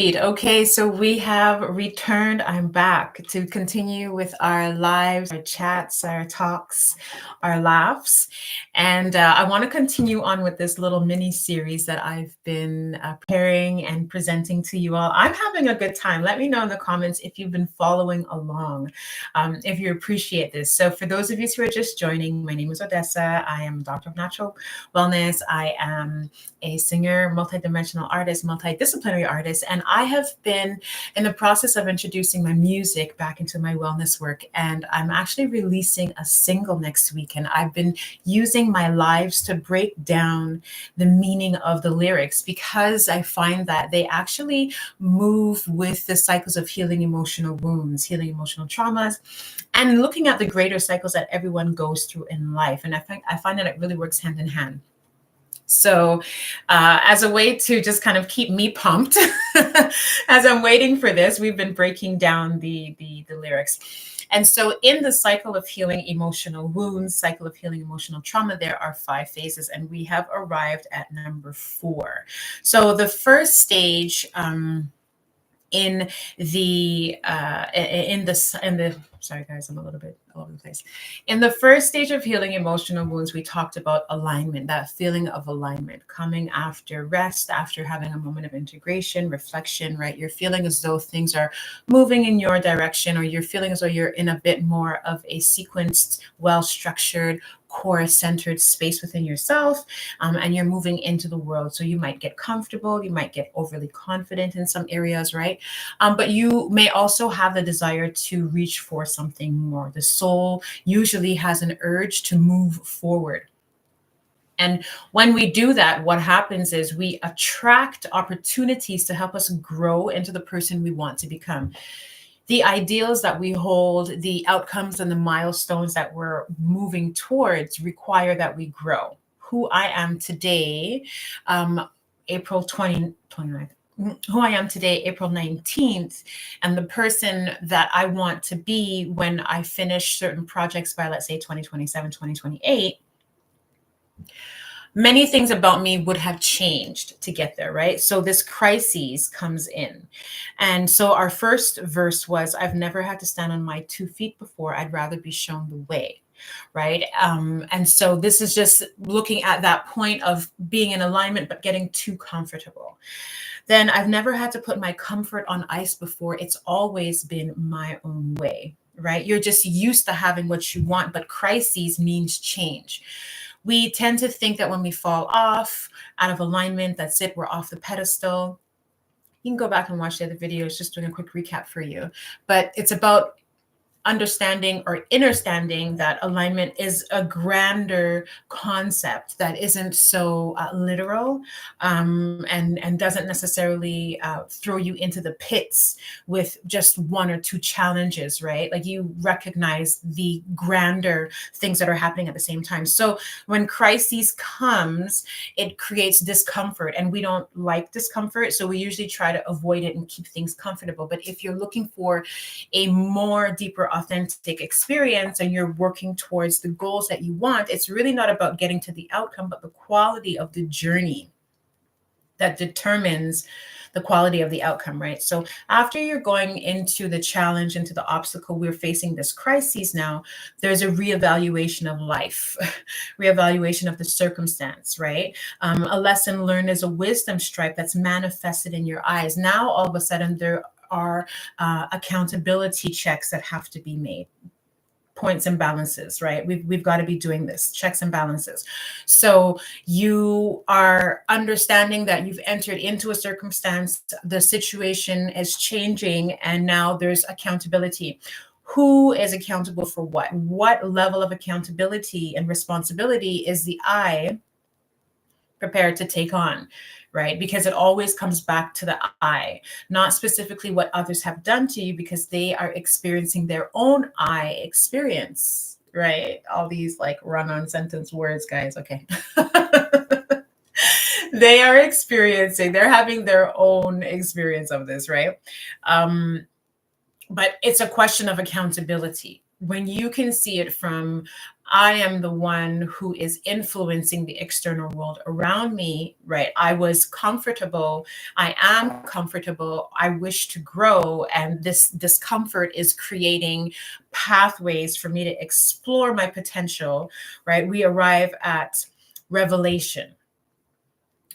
Okay, so we have returned. I'm back to continue with our lives, our chats, our talks, our laughs. And I want to continue on with this little mini series that I've been preparing and presenting to you all. I'm having a good time. Let me know in the comments if you've been following along, if you appreciate this. So, for those of you who are just joining, my name is Odessa. I am a doctor of natural wellness. I am a singer, multidimensional artist, multidisciplinary artist, and I have been in the process of introducing my music back into my wellness work. And I'm actually releasing a single next week, and I've been using my lives to break down the meaning of the lyrics because I find that they actually move with the cycles of healing emotional wounds, healing emotional traumas, and looking at the greater cycles that everyone goes through in life. And I find that it really works hand in hand. So, as a way to just kind of keep me pumped, as I'm waiting for this, we've been breaking down the lyrics. And so, in the cycle of healing emotional wounds, cycle of healing emotional trauma, there are 5 phases, and we have arrived at number 4. So, the first stage. In the sorry guys, I'm a little bit all over the place. In the first stage of healing emotional wounds, we talked about alignment, that feeling of alignment coming after rest, after having a moment of integration, reflection, right? You're feeling as though things are moving in your direction, or you're feeling as though you're in a bit more of a sequenced, well structured, core centered space within yourself, and you're moving into the world. So you might get comfortable, you might get overly confident in some areas, right? But you may also have the desire to reach for something more. The soul usually has an urge to move forward. And when we do that, what happens is we attract opportunities to help us grow into the person we want to become. The ideals that we hold, the outcomes and the milestones that we're moving towards require that we grow. Who I am today, April 29th, who I am today, April 19th, and the person that I want to be when I finish certain projects by, let's say, 2027, 2028, many things about me would have changed to get there, right? So this crisis comes in. And so our first verse was, I've never had to stand on my 2 feet before. I'd rather be shown the way. Right. And so this is just looking at that point of being in alignment, but getting too comfortable. Then I've never had to put my comfort on ice before. It's always been my own way. Right. You're just used to having what you want, but crises means change. We tend to think that when we fall off out of alignment, that's it, we're off the pedestal. You can go back and watch the other videos, just doing a quick recap for you. But it's about understanding or understanding that alignment is a grander concept that isn't so literal, and doesn't necessarily throw you into the pits with just 1 or 2 challenges, right? Like you recognize the grander things that are happening at the same time. So when crises comes, it creates discomfort, and we don't like discomfort, so we usually try to avoid it and keep things comfortable. But if you're looking for a more deeper, authentic experience and you're working towards the goals that you want, it's really not about getting to the outcome, but the quality of the journey that determines the quality of the outcome, right? So after you're going into the challenge, into the obstacle, we're facing this crisis now, there's a reevaluation of life, reevaluation of the circumstance, right? A lesson learned is a wisdom stripe that's manifested in your eyes. Now, all of a sudden, there are accountability checks that have to be made, points and balances, right? We've got to be doing this, checks and balances. So you are understanding that you've entered into a circumstance, the situation is changing, and now there's accountability. Who is accountable for what? What level of accountability and responsibility is the I prepared to take on, right? Because it always comes back to the I, not specifically what others have done to you, because they are experiencing their own I experience, right? All these like run on sentence words, guys. Okay. They are experiencing, they're having their own experience of this, right? But it's a question of accountability. When you can see it from I am the one who is influencing the external world around me, right? I was comfortable. I am comfortable. I wish to grow. And this discomfort is creating pathways for me to explore my potential, right? We arrive at revelation.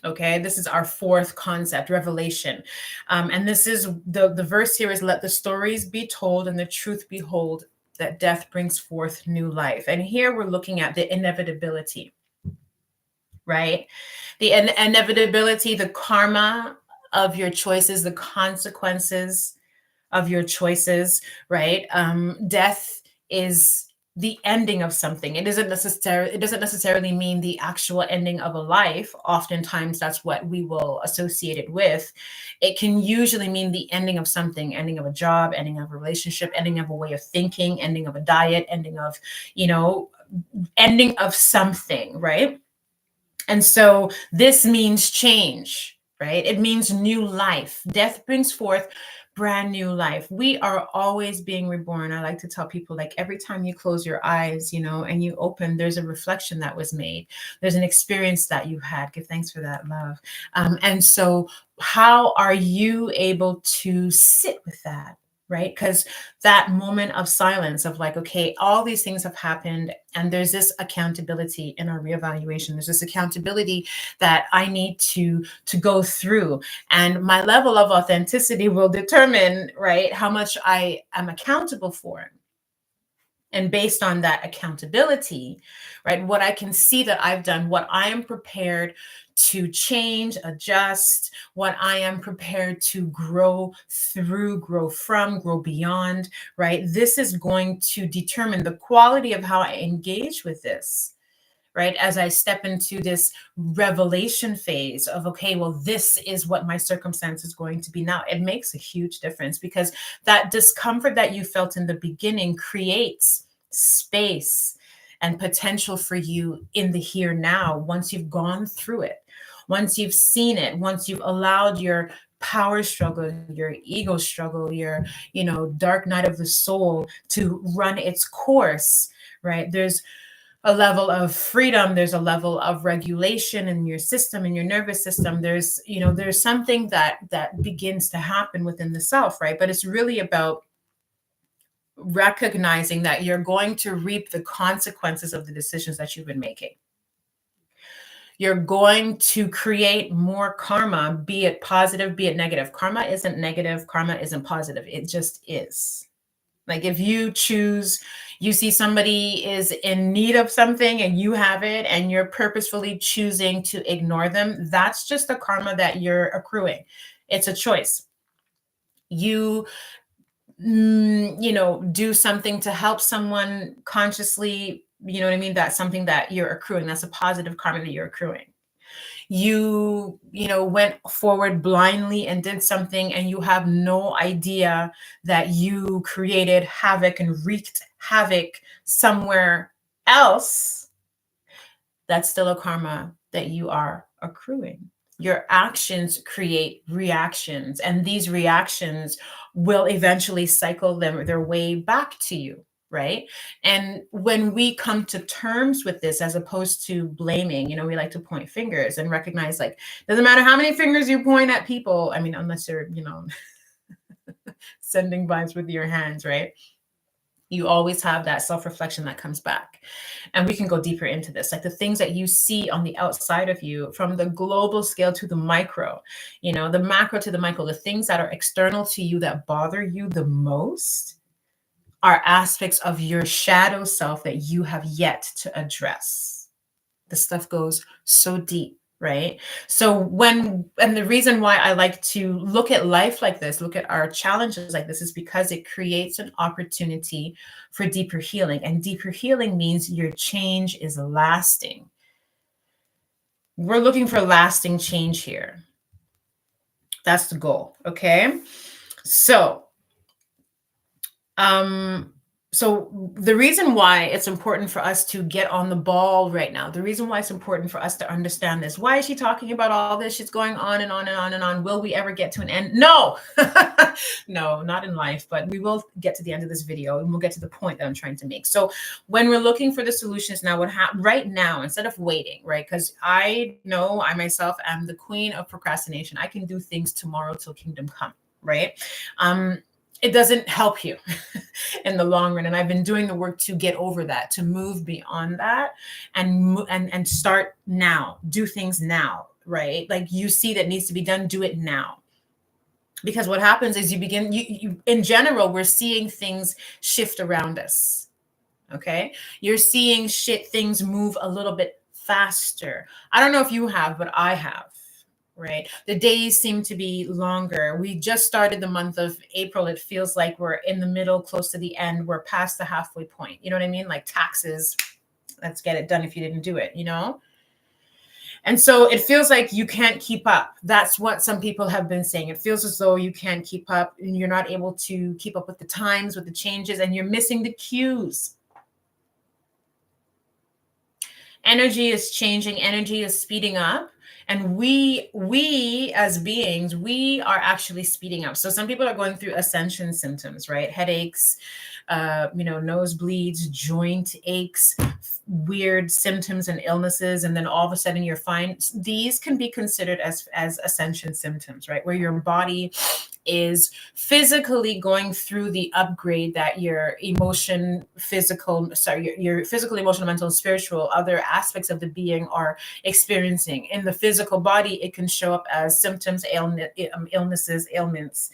Okay, this is our fourth concept, revelation. And this is the verse here is, let the stories be told and the truth be told, that death brings forth new life. And here we're looking at the inevitability, right? The inevitability, the karma of your choices, the consequences of your choices, right? Death is the ending of something. It doesn't necessarily mean the actual ending of a life. Oftentimes that's what we will associate it with. It can usually mean the ending of something, ending of a job, ending of a relationship, ending of a way of thinking, ending of a diet, ending of, ending of something, right? And so this means change, right? It means new life. Death brings forth brand new life. We are always being reborn. I like to tell people, like, every time you close your eyes, and you open, there's a reflection that was made. There's an experience that you had. Give thanks for that, love. And so how are you able to sit with that? Right? Because that moment of silence of like, okay, all these things have happened, and there's this accountability in our reevaluation. There's this accountability that I need to go through, and my level of authenticity will determine, right, how much I am accountable for. And based on that accountability, right, what I can see that I've done, what I am prepared to change, adjust, what I am prepared to grow through, grow from, grow beyond, right? This is going to determine the quality of how I engage with this, right? As I step into this revelation phase of, okay, well, this is what my circumstance is going to be now. It makes a huge difference, because that discomfort that you felt in the beginning creates space and potential for you in the here now. Once you've gone through it, once you've seen it, once you've allowed your power struggle, your ego struggle, your, dark night of the soul to run its course, right? There's a level of freedom, there's a level of regulation in your system, in your nervous system. There's something that begins to happen within the self, right? But it's really about recognizing that you're going to reap the consequences of the decisions that you've been making. You're going to create more karma, be it positive, be it negative. Karma isn't negative, karma isn't positive, it just is. Like, if you see somebody is in need of something and you have it, and you're purposefully choosing to ignore them, that's just the karma that you're accruing. It's a choice. You, do something to help someone consciously, you know what I mean? That's something that you're accruing. That's a positive karma that you're accruing. You went forward blindly and did something, and you have no idea that you created havoc and wreaked havoc somewhere else. That's still a karma that you are accruing. Your actions create reactions, and these reactions will eventually cycle their way back to you, right? And when we come to terms with this, as opposed to blaming, we like to point fingers and recognize, like, doesn't matter how many fingers you point at people. I mean, unless you're, sending vibes with your hands, right? You always have that self-reflection that comes back. And we can go deeper into this, like the things that you see on the outside of you, from the global scale to the micro, the macro to the micro, the things that are external to you that bother you the most are aspects of your shadow self that you have yet to address. This stuff goes so deep, right? So and the reason why I like to look at life like this, look at our challenges like this, is because it creates an opportunity for deeper healing. And deeper healing means your change is lasting. We're looking for lasting change here. That's the goal, okay? So so the reason why it's important for us to get on the ball right now, the reason why it's important for us to understand this, why is she talking about all this? She's going on and on and on and on. Will we ever get to an end? No, no, not in life, but we will get to the end of this video and we'll get to the point that I'm trying to make. So when we're looking for the solutions now, right now, instead of waiting, right? Because I know I myself am the queen of procrastination. I can do things tomorrow till kingdom come, right? It doesn't help you in the long run. And I've been doing the work to get over that, to move beyond that and start now, do things now, right? Like you see that needs to be done, do it now. Because what happens is you in general, we're seeing things shift around us. Okay. You're seeing things move a little bit faster. I don't know if you have, but I have. Right. The days seem to be longer. We just started the month of April. It feels like we're in the middle, close to the end. We're past the halfway point. You know what I mean? Like taxes. Let's get it done if you didn't do it, you know? And so it feels like you can't keep up. That's what some people have been saying. It feels as though you can't keep up and you're not able to keep up with the times, with the changes, and you're missing the cues. Energy is changing. Energy is speeding up. And we as beings, we are actually speeding up. So some people are going through ascension symptoms, right? Headaches, nosebleeds, joint aches, weird symptoms and illnesses, and then all of a sudden you're fine. These can be considered as ascension symptoms, right? Where your body is physically going through the upgrade that your physical, emotional, mental, and spiritual, other aspects of the being are experiencing. In the physical body, it can show up as symptoms, illnesses, ailments,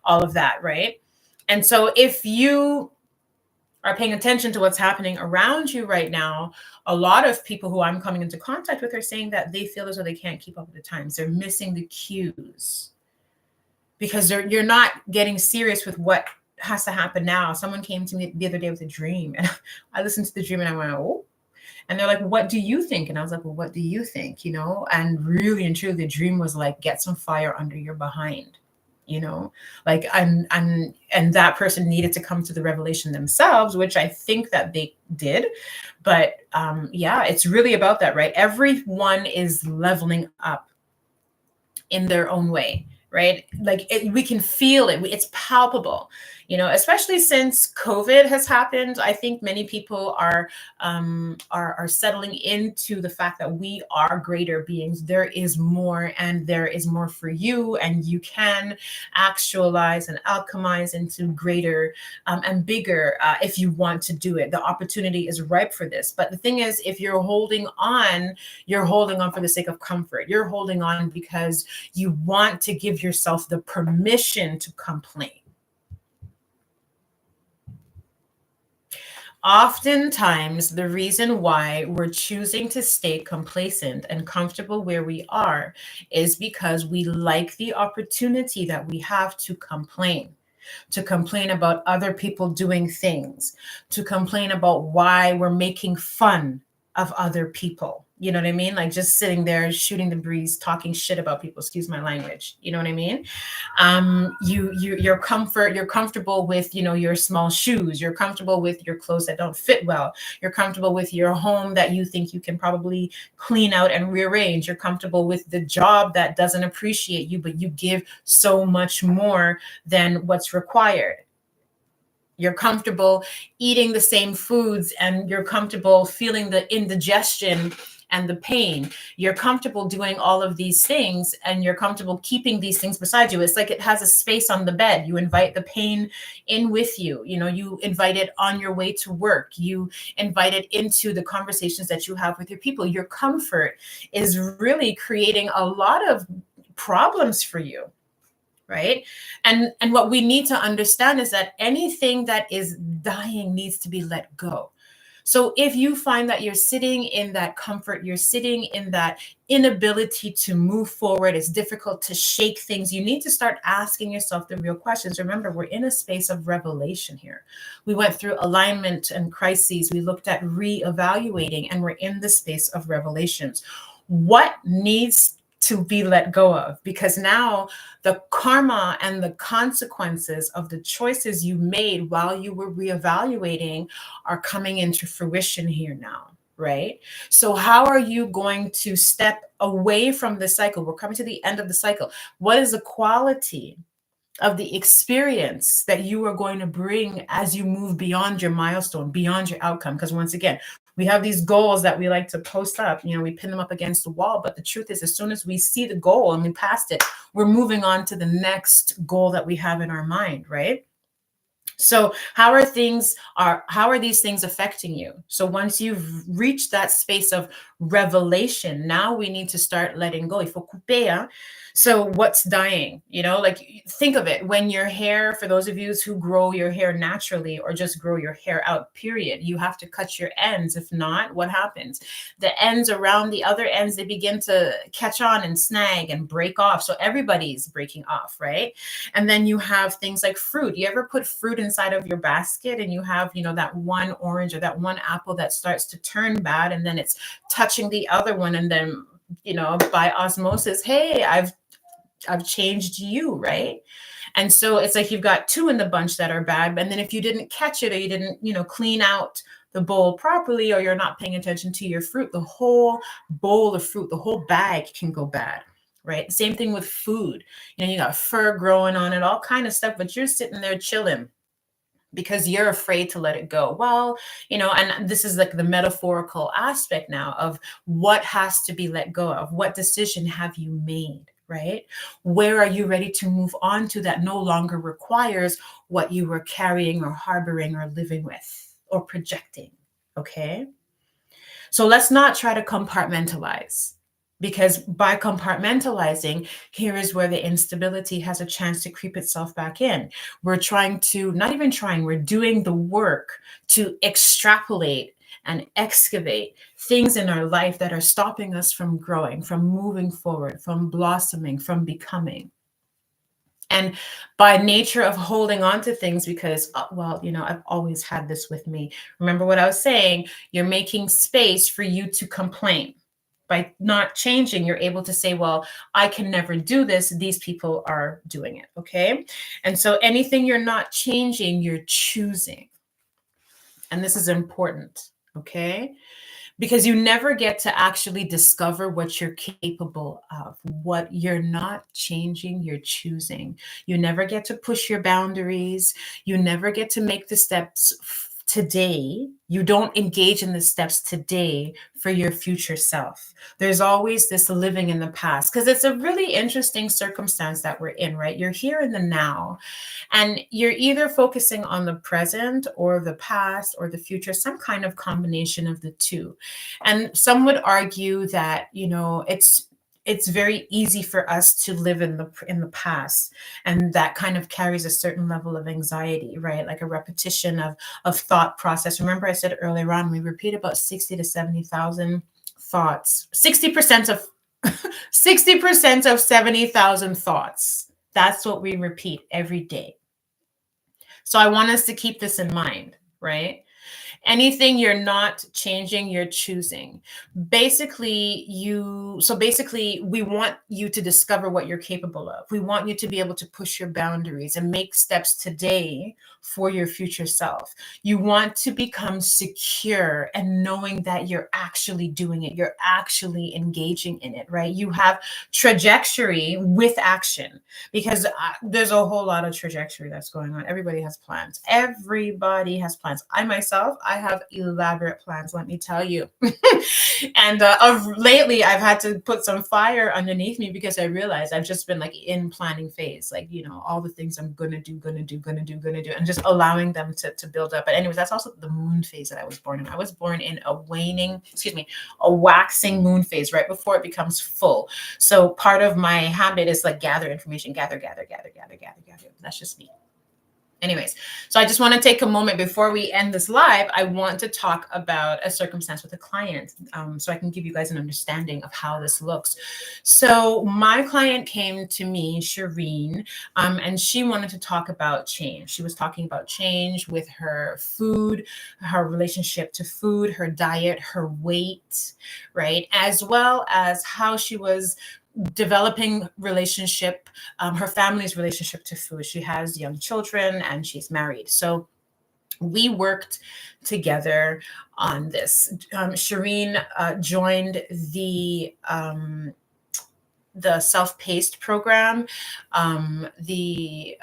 all of that, right? And so if you are paying attention to what's happening around you right now, a lot of people who I'm coming into contact with are saying that they feel as though they can't keep up with the times. They're missing the cues because you're not getting serious with what has to happen now. Someone came to me the other day with a dream, and I listened to the dream and I went, oh. And they're like, what do you think? And I was like, well, what do you think? You know, and really and truly, the dream was like, get some fire under your behind. You know, like and that person needed to come to the revelation themselves, which I think that they did. But yeah, it's really about that, right? Everyone is leveling up in their own way, right? Like we can feel it. It's palpable, you know, especially since COVID has happened. I think many people are settling into the fact that we are greater beings. There is more, and there is more for you, and you can actualize and alchemize into greater and bigger if you want to do it. The opportunity is ripe for this. But the thing is, if you're holding on for the sake of comfort. You're holding on because you want to give yourself the permission to complain. Oftentimes, the reason why we're choosing to stay complacent and comfortable where we are is because we like the opportunity that we have to complain about other people doing things, to complain about why we're making fun of other people. You know what I mean? Like just sitting there shooting the breeze, talking shit about people, excuse my language. You know what I mean? You're comfortable with, you know, your small shoes. You're comfortable with your clothes that don't fit well. You're comfortable with your home that you think you can probably clean out and rearrange. You're comfortable with the job that doesn't appreciate you, but you give so much more than what's required. You're comfortable eating the same foods, and you're comfortable feeling the indigestion and the pain. You're comfortable doing all of these things, and you're comfortable keeping these things beside you. It's like it has a space on the bed. You invite the pain in with you. You know, you invite it on your way to work. You invite it into the conversations that you have with your people. Your comfort is really creating a lot of problems for you. Right. And what we need to understand is that anything that is dying needs to be let go. So if you find that you're sitting in that comfort, you're sitting in that inability to move forward, it's difficult to shake things, you need to start asking yourself the real questions. Remember, we're in a space of revelation here. We went through alignment and crises. We looked at reevaluating, and we're in the space of revelations. What needs to be let go of, because now the karma and the consequences of the choices you made while you were reevaluating are coming into fruition here now, right? So how are you going to step away from the cycle? We're coming to the end of the cycle. What is the quality of the experience that you are going to bring as you move beyond your milestone, beyond your outcome? Because once again, we have these goals that we like to post up, we pin them up against the wall. But the truth is, as soon as we see the goal and we passed it, we're moving on to the next goal that we have in our mind, right? So how are these things affecting you? So once you've reached that space of revelation, now we need to start letting go. Il faut couper, hein? So what's dying? Like, think of it. When your hair, for those of you who grow your hair naturally or just grow your hair out, period, you have to cut your ends. If not, what happens? The ends around the other ends, they begin to catch on and snag and break off. So everybody's breaking off, right? And then you have things like fruit. You ever put fruit inside of your basket and you have, that one orange or that one apple that starts to turn bad, and then it's touching the other one, and then, by osmosis, hey, I've changed you, right? And so it's like you've got two in the bunch that are bad, and then if you didn't catch it, or you didn't, clean out the bowl properly, or you're not paying attention to your fruit, the whole bowl of fruit, the whole bag can go bad. Right? Same thing with food. You got fur growing on it, all kind of stuff, but you're sitting there chilling because you're afraid to let it go. Well, and this is like the metaphorical aspect now of what has to be let go of. What decision have you made, right? Where are you ready to move on to that no longer requires what you were carrying or harboring or living with or projecting, okay? So let's not try to compartmentalize, because by compartmentalizing, here is where the instability has a chance to creep itself back in. We're we're doing the work to extrapolate and excavate things in our life that are stopping us from growing, from moving forward, from blossoming, from becoming. And by nature of holding on to things, because, I've always had this with me. Remember what I was saying? You're making space for you to complain. By not changing, you're able to say, well, I can never do this. These people are doing it. Okay. And so anything you're not changing, you're choosing. And this is important. Okay. Because you never get to actually discover what you're capable of. What you're not changing, you're choosing. You never get to push your boundaries. You never get to make the steps today. You don't engage in the steps today for your future self. There's always this living in the past, because it's a really interesting circumstance that we're in, right? You're here in the now, and you're either focusing on the present or the past or the future, some kind of combination of the two. And some would argue that, it's very easy for us to live in the past, and that kind of carries a certain level of anxiety, right? Like a repetition of thought process. Remember, I said earlier on, we repeat about 60 to 70,000 thoughts. 60% of 60% of 70,000 thoughts. That's what we repeat every day. So I want us to keep this in mind, right? Anything you're not changing, you're choosing. Basically, we want you to discover what you're capable of. We want you to be able to push your boundaries and make steps today for your future self. You want to become secure and knowing that you're actually doing it. You're actually engaging in it, right? You have trajectory with action, because there's a whole lot of trajectory that's going on. Everybody has plans. Everybody has plans. I myself, I have elaborate plans, let me tell you. And lately, I've had to put some fire underneath me, because I realized I've just been like in planning phase, like, all the things I'm gonna do, and just allowing them to build up. But anyways, that's also the moon phase that I was born in. I was born in a waxing moon phase, right before it becomes full. So part of my habit is like gather information, gather. That's just me. Anyways, so I just want to take a moment before we end this live. I want to talk about a circumstance with a client, so I can give you guys an understanding of how this looks. So my client came to me, Shireen, and she wanted to talk about change. She was talking about change with her food, her relationship to food, her diet, her weight, right? As well as how she was developing relationship, her family's relationship to food. She has young children and she's married. So we worked together on this. Shireen joined the self-paced program, the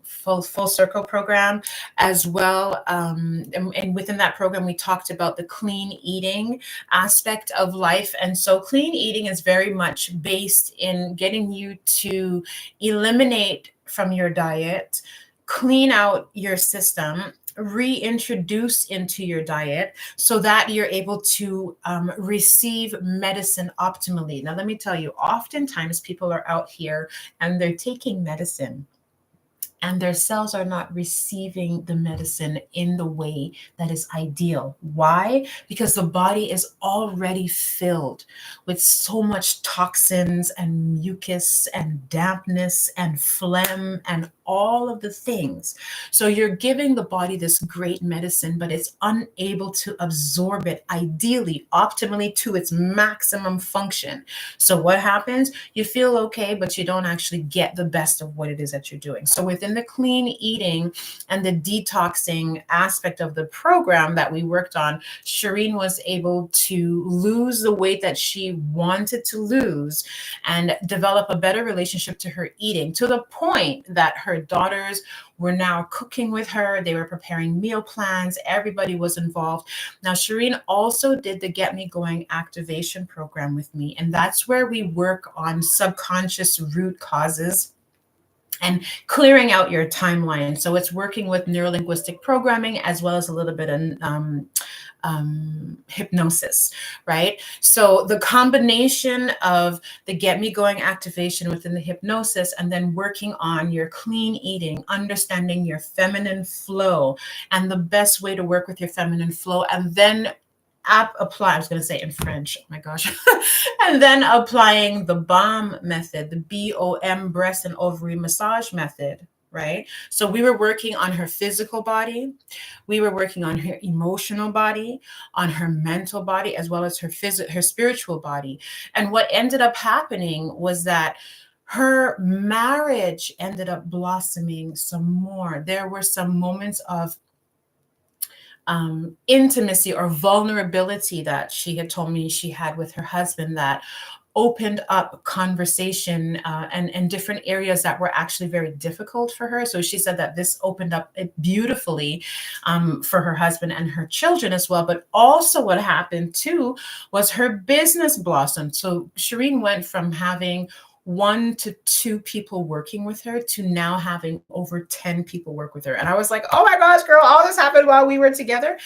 full circle program as well. And within that program, we talked about the clean eating aspect of life. And so clean eating is very much based in getting you to eliminate from your diet, clean out your system, reintroduce into your diet so that you're able to receive medicine optimally. Now, let me tell you, oftentimes people are out here and they're taking medicine and their cells are not receiving the medicine in the way that is ideal. Why? Because the body is already filled with so much toxins and mucus and dampness and phlegm and all of the things. So you're giving the body this great medicine, but it's unable to absorb it ideally, optimally to its maximum function. So what happens? You feel okay, but you don't actually get the best of what it is that you're doing. So within the clean eating and the detoxing aspect of the program that we worked on, Shireen was able to lose the weight that she wanted to lose and develop a better relationship to her eating, to the point that her daughters were now cooking with her. They were preparing meal plans. Everybody was involved. Now, Shireen also did the Get Me Going activation program with me. And that's where we work on subconscious root causes and clearing out your timeline. So it's working with neurolinguistic programming as well as a little bit of hypnosis, right? So the combination of the Get Me Going activation within the hypnosis and then working on your clean eating, understanding your feminine flow and the best way to work with your feminine flow, and then apply, I was going to say in French, oh my gosh, and then applying the BOM method, the BOM breast and ovary massage method, right? So we were working on her physical body, we were working on her emotional body, on her mental body, as well as her spiritual body. And what ended up happening was that her marriage ended up blossoming some more. There were some moments of intimacy or vulnerability that she had told me she had with her husband that opened up conversation and different areas that were actually very difficult for her. So she said that this opened up it beautifully for her husband and her children as well. But also what happened too was her business blossomed. So Shireen went from having 1 to 2 people working with her to now having over 10 people work with her. And I was like, oh my gosh, girl, all this happened while we were together.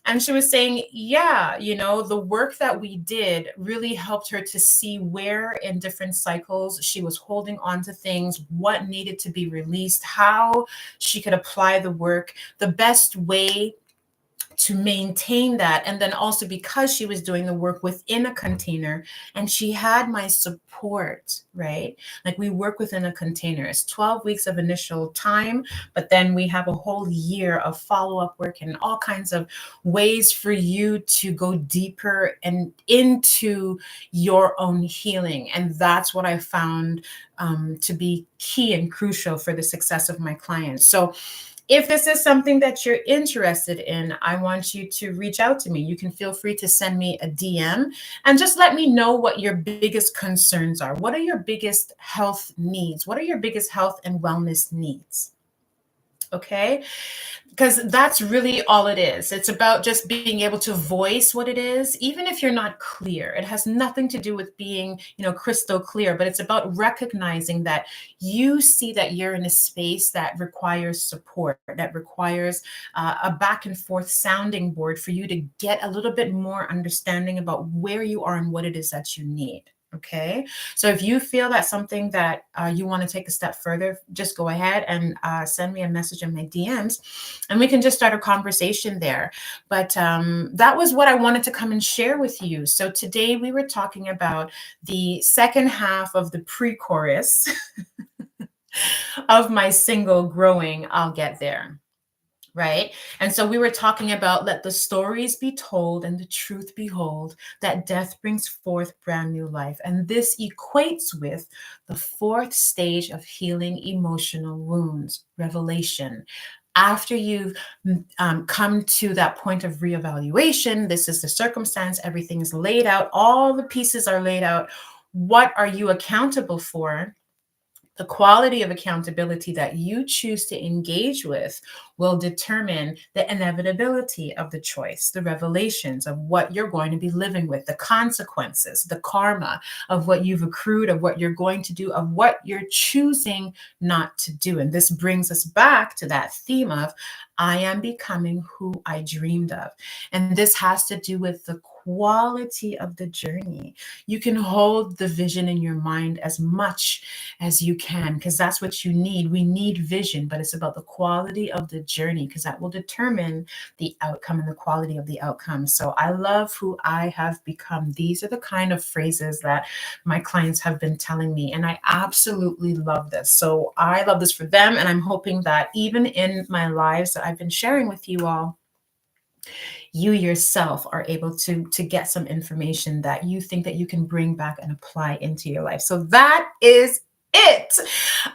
And she was saying, yeah, you know, the work that we did really helped her to see where in different cycles she was holding on to things, what needed to be released, how she could apply the work, the best way to maintain that. And then also because she was doing the work within a container and she had my support, right? Like we work within a container. It's 12 weeks of initial time, but then we have a whole year of follow-up work and all kinds of ways for you to go deeper and into your own healing. And that's what I found to be key and crucial for the success of my clients. So if this is something that you're interested in, I want you to reach out to me. You can feel free to send me a DM and just let me know what your biggest concerns are. What are your biggest health needs? What are your biggest health and wellness needs? Okay, because that's really all it is. It's about just being able to voice what it is, even if you're not clear. It has nothing to do with being, crystal clear, but it's about recognizing that you see that you're in a space that requires support, that requires a back and forth sounding board for you to get a little bit more understanding about where you are and what it is that you need. Okay, so if you feel that's something that you want to take a step further, just go ahead and send me a message in my DMs and we can just start a conversation there. But that was what I wanted to come and share with you. So today we were talking about the second half of the pre-chorus of my single, Growing, I'll Get There. right? And so we were talking about let the stories be told and the truth behold, that death brings forth brand new life. And this equates with the fourth stage of healing emotional wounds, revelation. After you've come to that point of reevaluation, this is the circumstance, everything is laid out, all the pieces are laid out. What are you accountable for? The quality of accountability that you choose to engage with will determine the inevitability of the choice, the revelations of what you're going to be living with, the consequences, the karma of what you've accrued, of what you're going to do, of what you're choosing not to do. And this brings us back to that theme of I am becoming who I dreamed of. And this has to do with the quality of the journey. You can hold the vision in your mind as much as you can, because that's what you need. We need vision, but it's about the quality of the journey, because that will determine the outcome and the quality of the outcome. So I love who I have become. These are the kind of phrases that my clients have been telling me, and I absolutely love this. So I love this for them, and I'm hoping that even in my lives that I've been sharing with you all, you yourself are able to get some information that you think that you can bring back and apply into your life. So that is it.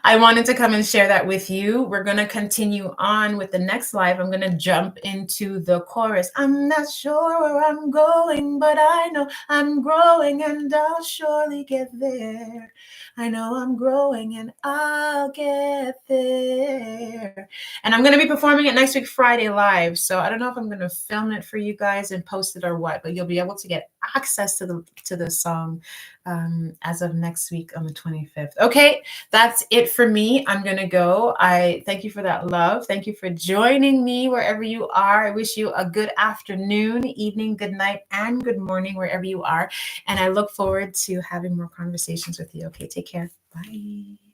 I wanted to come and share that with you. We're going to continue on with the next live. I'm going to jump into the chorus. I'm not sure where I'm going, but I know I'm growing and I'll surely get there. I know I'm growing and I'll get there. And I'm going to be performing it next week, Friday live. So I don't know if I'm going to film it for you guys and post it or what, but you'll be able to get access to the song as of next week on the 25th. Okay, that's it for me. I'm going to go. I thank you for that love. Thank you for joining me wherever you are. I wish you a good afternoon, evening, good night, and good morning wherever you are. And I look forward to having more conversations with you. Okay, take care. Bye.